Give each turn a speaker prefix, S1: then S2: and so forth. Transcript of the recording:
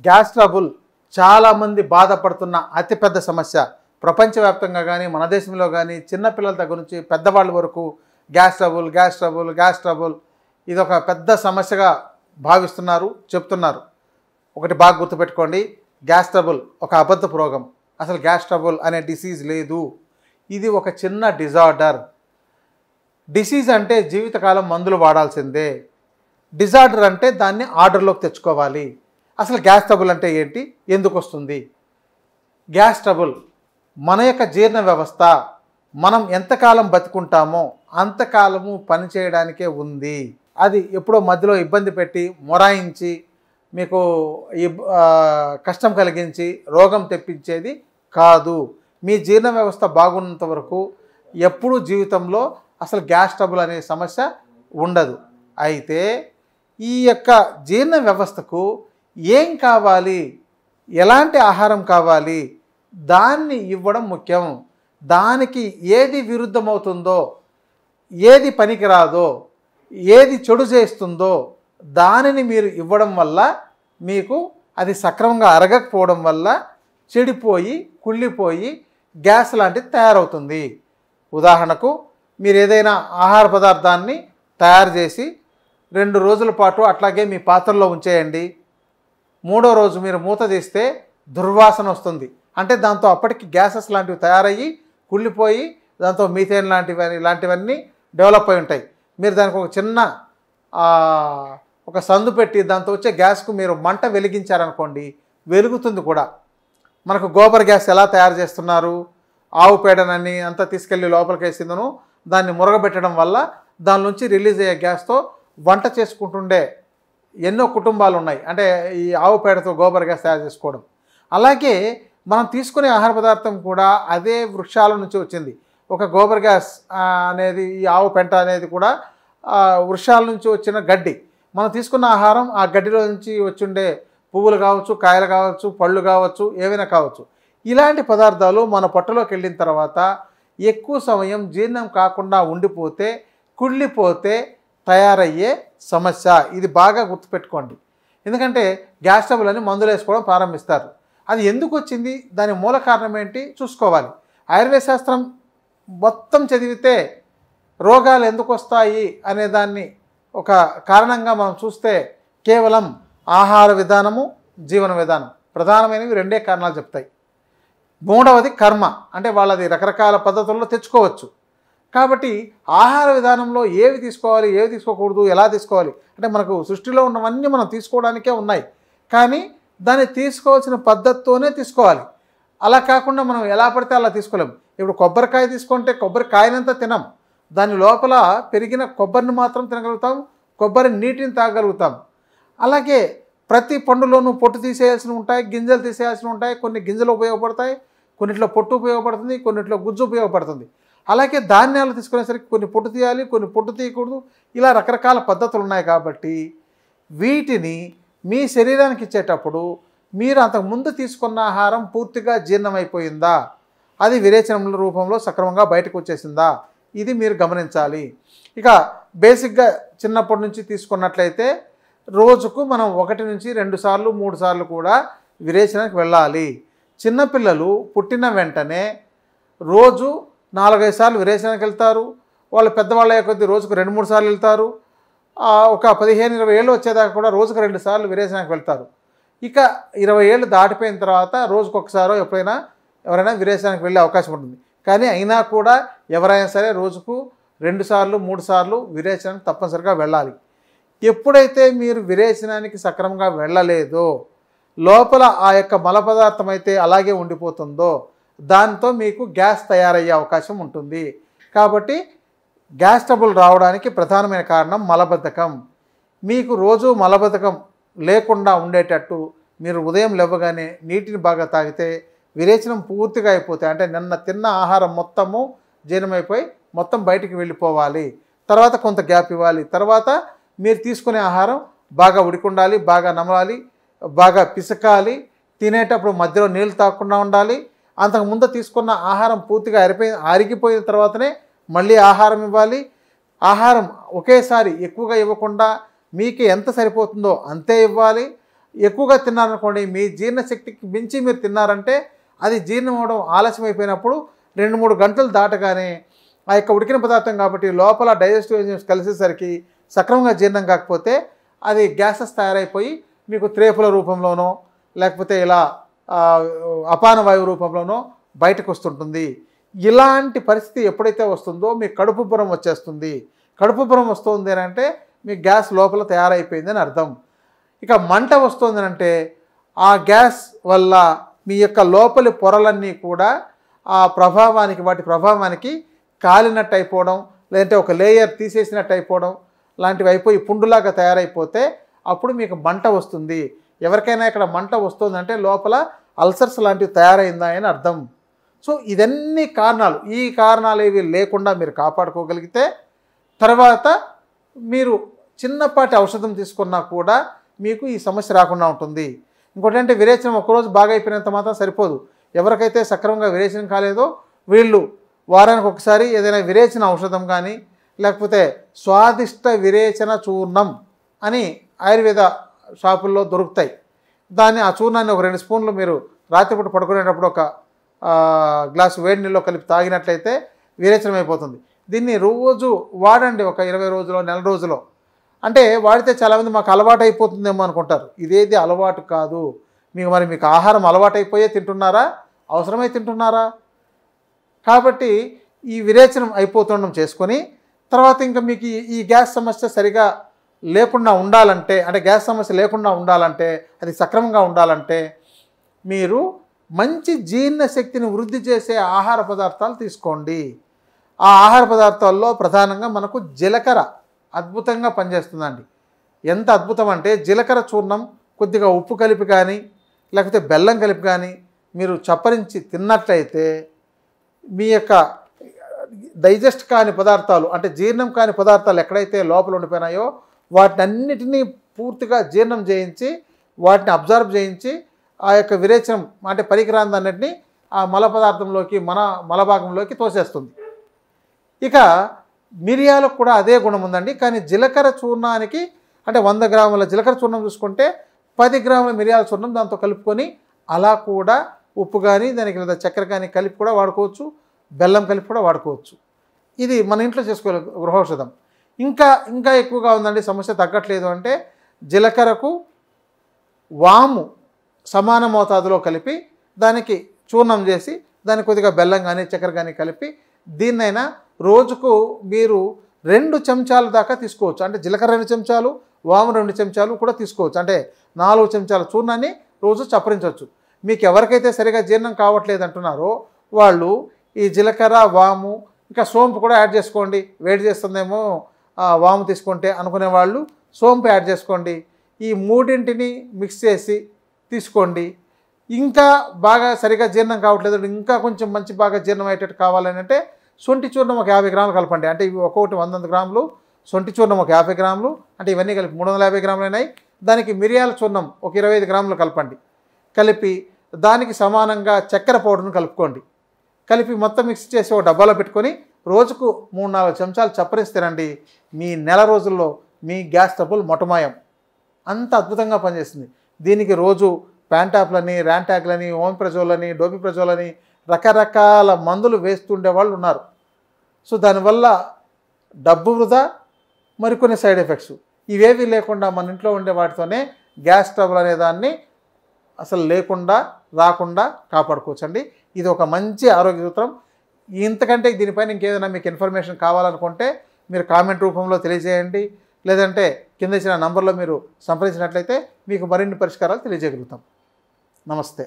S1: Gas trouble చాలామంది బాధపడుతున్న అతిపెద్ద సమస్య. ప్రపంచవ్యాప్తంగా కానీ మన దేశంలో కానీ చిన్నపిల్లల దగ్గర నుంచి పెద్దవాళ్ళ వరకు గ్యాస్ ట్రబుల్ ఇది ఒక పెద్ద సమస్యగా భావిస్తున్నారు, చెప్తున్నారు. ఒకటి బాగా గుర్తుపెట్టుకోండి, గ్యాస్ ట్రబుల్ ఒక అబద్ధపు రోగం. అసలు గ్యాస్ ట్రబుల్ అనే డిసీజ్ లేదు. ఇది ఒక చిన్న డిజార్డర్. డిసీజ్ అంటే జీవితకాలం మందులు వాడాల్సిందే. డిజార్డర్ అంటే దాన్ని ఆర్డర్లోకి తెచ్చుకోవాలి. అసలు గ్యాస్ ట్రబుల్ అంటే ఏంటి, ఎందుకు వస్తుంది? గ్యాస్ ట్రబుల్ మన యొక్క జీర్ణ వ్యవస్థ మనం ఎంతకాలం బతుకుంటామో అంతకాలము పనిచేయడానికే ఉంది. అది ఎప్పుడో మధ్యలో ఇబ్బంది పెట్టి మొరాయించి మీకు కష్టం కలిగించి రోగం తెప్పించేది కాదు. మీ జీర్ణ వ్యవస్థ బాగున్నంత వరకు ఎప్పుడూ జీవితంలో అసలు గ్యాస్ ట్రబుల్ అనే సమస్య ఉండదు. అయితే ఈ యొక్క జీర్ణ వ్యవస్థకు ఏం కావాలి, ఎలాంటి ఆహారం కావాలి, దాన్ని ఇవ్వడం ముఖ్యం. దానికి ఏది విరుద్ధమవుతుందో, ఏది పనికిరాదో, ఏది చెడు చేస్తుందో దానిని మీరు ఇవ్వడం వల్ల మీకు అది సక్రమంగా అరగకపోవడం వల్ల చెడిపోయి కుళ్ళిపోయి గ్యాస్ లాంటిది తయారవుతుంది. ఉదాహరణకు మీరు ఏదైనా ఆహార పదార్థాన్ని తయారు చేసి 2 రోజుల పాటు అట్లాగే మీ పాత్రలో ఉంచేయండి. 3వ రోజు మీరు మూత తీస్తే దుర్వాసన వస్తుంది. అంటే దాంతో అప్పటికి గ్యాసెస్ లాంటివి తయారయ్యి కుళ్ళిపోయి దాంతో మీథేన్ ఇలాంటివన్నీ డెవలప్ అయి ఉంటాయి. మీరు దానికి ఒక చిన్న ఒక సందు పెట్టి దాంతో వచ్చే గ్యాస్కు మీరు మంట వెలిగించారనుకోండి, వెలుగుతుంది కూడా. మనకు గోబర్ గ్యాస్ ఎలా తయారు చేస్తున్నారు? ఆవు పేడనని అంతా తీసుకెళ్ళి లోపలికి వేసిందను దాన్ని మురగబెట్టడం వల్ల దాని నుంచి రిలీజ్ అయ్యే గ్యాస్తో వంట చేసుకుంటుండే ఎన్నో కుటుంబాలు ఉన్నాయి. అంటే ఈ ఆవు పేడతో గోబర్ గ్యాస్ తయారు చేసుకోవడం. అలాగే మనం తీసుకునే ఆహార పదార్థం కూడా అదే వృక్షాల నుంచి వచ్చింది. ఒక గోబర్ గ్యాస్ అనేది, ఈ ఆవు పెంట అనేది కూడా వృక్షాల నుంచి వచ్చిన గడ్డి. మనం తీసుకున్న ఆహారం ఆ గడ్డిలో నుంచి వచ్చుండే పువ్వులు కావచ్చు, కాయలు కావచ్చు, పళ్ళు కావచ్చు, ఏవైనా కావచ్చు. ఇలాంటి పదార్థాలు మన పొట్టలోకి వెళ్ళిన తర్వాత ఎక్కువ సమయం జీర్ణం కాకుండా ఉండిపోతే కుళ్ళిపోతే తయారయ్యే సమస్య. ఇది బాగా గుర్తుపెట్టుకోండి. ఎందుకంటే గ్యాస్ ట్రబుల్ అని మందులు వేసుకోవడం ప్రారంభిస్తారు. అది ఎందుకు వచ్చింది, దాని మూల కారణం ఏంటి చూసుకోవాలి. ఆయుర్వేద శాస్త్రం మొత్తం చదివితే రోగాలు ఎందుకు వస్తాయి అనే దాన్ని ఒక కారణంగా మనం చూస్తే కేవలం ఆహార విధానము, జీవన విధానం ప్రధానమైనవి 2 కారణాలు చెప్తాయి. 3వది కర్మ, అంటే వాళ్ళది రకరకాల పద్ధతుల్లో తెచ్చుకోవచ్చు. కాబట్టి ఆహార విధానంలో ఏవి తీసుకోవాలి, ఏవి తీసుకోకూడదు, ఎలా తీసుకోవాలి అంటే మనకు సృష్టిలో ఉన్నవన్నీ మనం తీసుకోవడానికే ఉన్నాయి. కానీ దాన్ని తీసుకోవాల్సిన పద్ధతితోనే తీసుకోవాలి. అలా కాకుండా మనం ఎలా పడితే అలా తీసుకోలేము. ఇప్పుడు కొబ్బరికాయ తీసుకుంటే కొబ్బరికాయనంతా తినం, దాని లోపల పెరిగిన కొబ్బరిని మాత్రం తినగలుగుతాం, కొబ్బరి నీటిని తాగలుగుతాం. అలాగే ప్రతి పండులోనూ పొట్టు తీసేయాల్సి ఉంటాయి, గింజలు తీసేయాల్సి ఉంటాయి. కొన్ని గింజలు ఉపయోగపడతాయి, కొన్నిట్లో పొట్టు ఉపయోగపడుతుంది, కొన్నిట్లో గుజ్జు ఉపయోగపడుతుంది. అలాగే ధాన్యాలు తీసుకునేసరికి కొన్ని పొట్టు తీయాలి, కొన్ని పొట్టు తీయకూడదు. ఇలా రకరకాల పద్ధతులు ఉన్నాయి. కాబట్టి వీటిని మీ శరీరానికి ఇచ్చేటప్పుడు మీరు అంతకుముందు తీసుకున్న ఆహారం పూర్తిగా జీర్ణమైపోయిందా, అది విరేచనముల రూపంలో సక్రమంగా బయటకు వచ్చేసిందా, ఇది మీరు గమనించాలి. ఇక బేసిక్గా చిన్నప్పటి నుంచి తీసుకున్నట్లయితే రోజుకు మనం 1 నుంచి 2 సార్లు 3 సార్లు కూడా విరేచనానికి వెళ్ళాలి. చిన్నపిల్లలు పుట్టిన వెంటనే రోజు 4-5 సార్లు విరేచనానికి వెళ్తారు. వాళ్ళు పెద్దవాళ్ళ కొద్దీ రోజుకు 2-3 సార్లు వెళ్తారు. ఒక 15-20 ఏళ్ళు వచ్చేదాకా కూడా రోజుకు 2 సార్లు విరేచనానికి వెళ్తారు. ఇక 20 ఏళ్ళు దాటిపోయిన తర్వాత రోజుకు ఒకసారో ఎప్పుడైనా ఎవరైనా విరేచనానికి వెళ్ళే అవకాశం ఉంటుంది. కానీ అయినా కూడా ఎవరైనా సరే రోజుకు 2 సార్లు 3 సార్లు విరేచనానికి తప్పనిసరిగా వెళ్ళాలి. ఎప్పుడైతే మీరు విరేచనానికి సక్రమంగా వెళ్ళలేదో, లోపల ఆ యొక్క మల పదార్థం అయితే అలాగే ఉండిపోతుందో దాంతో మీకు గ్యాస్ తయారయ్యే అవకాశం ఉంటుంది. కాబట్టి గ్యాస్ ట్రబుల్ రావడానికి ప్రధానమైన కారణం మలబద్ధకం. మీకు రోజు మలబద్ధకం లేకుండా ఉండేటట్టు మీరు ఉదయం లేవగానే నీటిని బాగా తాగితే విరేచనం పూర్తిగా అయిపోతే, అంటే నిన్న తిన్న ఆహారం మొత్తము జీర్ణమైపోయి మొత్తం బయటికి వెళ్ళిపోవాలి. తర్వాత కొంత గ్యాప్ ఇవ్వాలి. తర్వాత మీరు తీసుకునే ఆహారం బాగా ఉడికుండాలి, బాగా నమలాలి, బాగా పిసకాలి. తినేటప్పుడు మధ్యలో నీళ్ళు తాగకుండా ఉండాలి. అంతకుముందు తీసుకున్న ఆహారం పూర్తిగా ఆరిగిపోయిన తర్వాతనే మళ్ళీ ఆహారం ఇవ్వాలి. ఆహారం ఒకేసారి ఎక్కువగా ఇవ్వకుండా మీకు ఎంత సరిపోతుందో అంతే ఇవ్వాలి. ఎక్కువగా తిన్నారనుకోండి, మీ జీర్ణశక్తికి మించి మీరు తిన్నారంటే అది జీర్ణం అవ్వడం ఆలస్యం అయిపోయినప్పుడు 2-3 గంటలు దాటగానే ఆ యొక్క ఉడికిన పదార్థం కాబట్టి లోపల డైజెస్టివ్ ఎంజైమ్స్ కలిసేసరికి సక్రమంగా జీర్ణం కాకపోతే అది గ్యాసెస్ తయారైపోయి మీకు త్రేపుల రూపంలోనో లేకపోతే ఇలా అపాన వాయువు రూపంలోనో బయటకు వస్తుంటుంది. ఇలాంటి పరిస్థితి ఎప్పుడైతే వస్తుందో మీకు కడుపుబ్బరం వచ్చేస్తుంది. కడుపుబ్బరం వస్తుంది అని అంటే మీ గ్యాస్ లోపల తయారైపోయిందని అర్థం. ఇక మంట వస్తుంది అంటే ఆ గ్యాస్ వల్ల మీ యొక్క లోపలి పొరలన్నీ కూడా వాటి ప్రభావానికి కాలినట్టు అయిపోవడం, లేదంటే ఒక లేయర్ తీసేసినట్టు అయిపోవడం లాంటివి అయిపోయి పుండులాగా తయారైపోతే అప్పుడు మీకు మంట వస్తుంది. ఎవరికైనా ఇక్కడ మంట వస్తుందంటే లోపల అల్సర్స్ లాంటివి తయారైందా అని అర్థం. సో ఇదన్నీ కారణాలు. ఈ కారణాలు ఇవి లేకుండా మీరు కాపాడుకోగలిగితే తర్వాత మీరు చిన్నపాటి ఔషధం తీసుకున్నా కూడా మీకు ఈ సమస్య రాకుండా ఉంటుంది. ఇంకోటి అంటే విరేచనం ఒకరోజు బాగా అయిపోయినంత మాత్రం సరిపోదు. ఎవరికైతే సక్రమంగా విరేచనం కాలేదో వీళ్ళు వారానికి ఒకసారి ఏదైనా విరేచన ఔషధం కానీ లేకపోతే స్వాదిష్ట విరేచన చూర్ణం అని ఆయుర్వేద షాపుల్లో దొరుకుతాయి. ఆ చూర్ణాన్ని ఒక 2 స్పూన్లు మీరు రాత్రిపూట పడుకునేటప్పుడు ఒక గ్లాసు వేడి నీళ్ళలో కలిపి తాగినట్లయితే విరేచనం అయిపోతుంది. దీన్ని రోజు వాడండి, ఒక 20 రోజులో, నెల రోజులో. అంటే వాడితే చాలామంది మాకు అలవాటు అయిపోతుందేమో అనుకుంటారు. ఇదేది అలవాటు కాదు. మీకు ఆహారం అలవాటు అయిపోయే తింటున్నారా, అవసరమై తింటున్నారా? కాబట్టి ఈ విరేచనం అయిపోతుండడం చేసుకొని తర్వాత ఇంకా మీకు ఈ గ్యాస్ సమస్య సరిగా లేకుండా ఉండాలంటే, అంటే గ్యాస్ సమస్య లేకుండా ఉండాలంటే, అది సక్రమంగా ఉండాలంటే మీరు మంచి జీర్ణశక్తిని వృద్ధి చేసే ఆహార పదార్థాలు తీసుకోండి. ఆ ఆహార పదార్థాల్లో ప్రధానంగా మనకు జీలకర్ర అద్భుతంగా పనిచేస్తుందండి. ఎంత అద్భుతం అంటే జీలకర్ర చూర్ణం కొద్దిగా ఉప్పు కలిపి కానీ లేకపోతే బెల్లం కలిపి కానీ మీరు చప్పరించి తిన్నట్లయితే మీ యొక్క డైజెస్ట్ కాని పదార్థాలు, అంటే జీర్ణం కాని పదార్థాలు ఎక్కడైతే లోపల ఉండిపోయినాయో వాటినన్నిటినీ పూర్తిగా జీర్ణం చేయించి వాటిని అబ్జర్వ్ చేయించి ఆ యొక్క విరేచనం అంటే పనికిరాందన్నిటినీ ఆ మల పదార్థంలోకి మలభాగంలోకి తోసేస్తుంది. ఇక మిరియాలకు కూడా అదే గుణం ఉందండి. కానీ జీలకర్ర చూర్ణానికి అంటే 100 గ్రాముల జీలకర్ర చూర్ణం చూసుకుంటే 10 గ్రాముల మిరియాల చూర్ణం దాంతో కలుపుకొని అలా కూడా ఉప్పు కానీ దానికి లేదా చక్కెర కానీ కలిపి కూడా వాడుకోవచ్చు, బెల్లం కలిపి కూడా వాడుకోవచ్చు. ఇది మన ఇంట్లో చేసుకోవాలి గృహౌషధం. ఇంకా ఎక్కువగా ఉందండి, సమస్య తగ్గట్లేదు అంటే జీలకర్రకు వాము సమాన మోతాదులో కలిపి దానికి చూర్ణం చేసి దానికి కొద్దిగా బెల్లం కానీ చక్కెర కానీ కలిపి దీన్నైనా రోజుకు మీరు 2 చెంచాల దాకా తీసుకోవచ్చు. అంటే జీలకర్ర 2 చెంచాలు, వాము 2 చెంచాలు కూడా తీసుకోవచ్చు. అంటే 4 చెంచాల చూర్ణాన్ని రోజు చప్పరించవచ్చు. మీకు ఎవరికైతే సరిగా జీర్ణం కావట్లేదు అంటున్నారో వాళ్ళు ఈ జీలకర్ర, వాము, ఇంకా సోంపు కూడా యాడ్ చేసుకోండి. వేడి చేస్తుందేమో వాము తీసుకుంటే అనుకునే వాళ్ళు సోంపు యాడ్ చేసుకోండి. ఈ 3ంటిని మిక్స్ చేసి తీసుకోండి. ఇంకా బాగా సరిగా జీర్ణం కావట్లేదు, ఇంకా కొంచెం బాగా జీర్ణం అయ్యేటట్టు కావాలని అంటే సొంటి చూర్ణం ఒక 50 గ్రాములు కలపండి. అంటే ఇవి ఒక్కొక్కటి 100 గ్రాములు, సొంటి చూర్ణం ఒక 50 గ్రాములు, అంటే ఇవన్నీ కలిపి 350 గ్రాములు అయినాయి. దానికి మిరియాల చూర్ణం ఒక 25 గ్రాములు కలపండి. కలిపి దానికి సమానంగా చక్కెర పౌడర్ను కలుపుకోండి. కలిపి మొత్తం మిక్స్ చేసి ఒక డబ్బాలో పెట్టుకొని రోజుకు 3-4 చెంచాలు చప్పరిస్తేనండి మీ నెల రోజుల్లో మీ గ్యాస్ ట్రబుల్ మొటమాయం. అంత అద్భుతంగా పనిచేస్తుంది. దీనికి రోజు ప్యాంటాప్లని, ర్యాంటాక్లని, ఓమిప్రజోలని, డోపిప్రజోలని రకరకాల మందులు వేస్తుండే వాళ్ళు ఉన్నారు. సో దానివల్ల డబ్బు వృధా, మరికొన్ని సైడ్ ఎఫెక్ట్స్ ఇవేవి లేకుండా మన ఇంట్లో ఉండే వాటితోనే గ్యాస్ ట్రబుల్ అనే దాన్ని అసలు రాకుండా కాపాడుకోవచ్చండి. ఇది ఒక మంచి ఆరోగ్య సూత్రం. ఇంతకంటే దీనిపైన ఇంకేదైనా మీకు ఇన్ఫర్మేషన్ కావాలనుకుంటే మీరు కామెంట్ రూపంలో తెలియజేయండి, లేదంటే కింద ఇచ్చిన నంబర్లో మీరు సంప్రదించినట్లయితే మీకు మరిన్ని పరిష్కారాలు తెలియజేయగలుగుతాం. నమస్తే.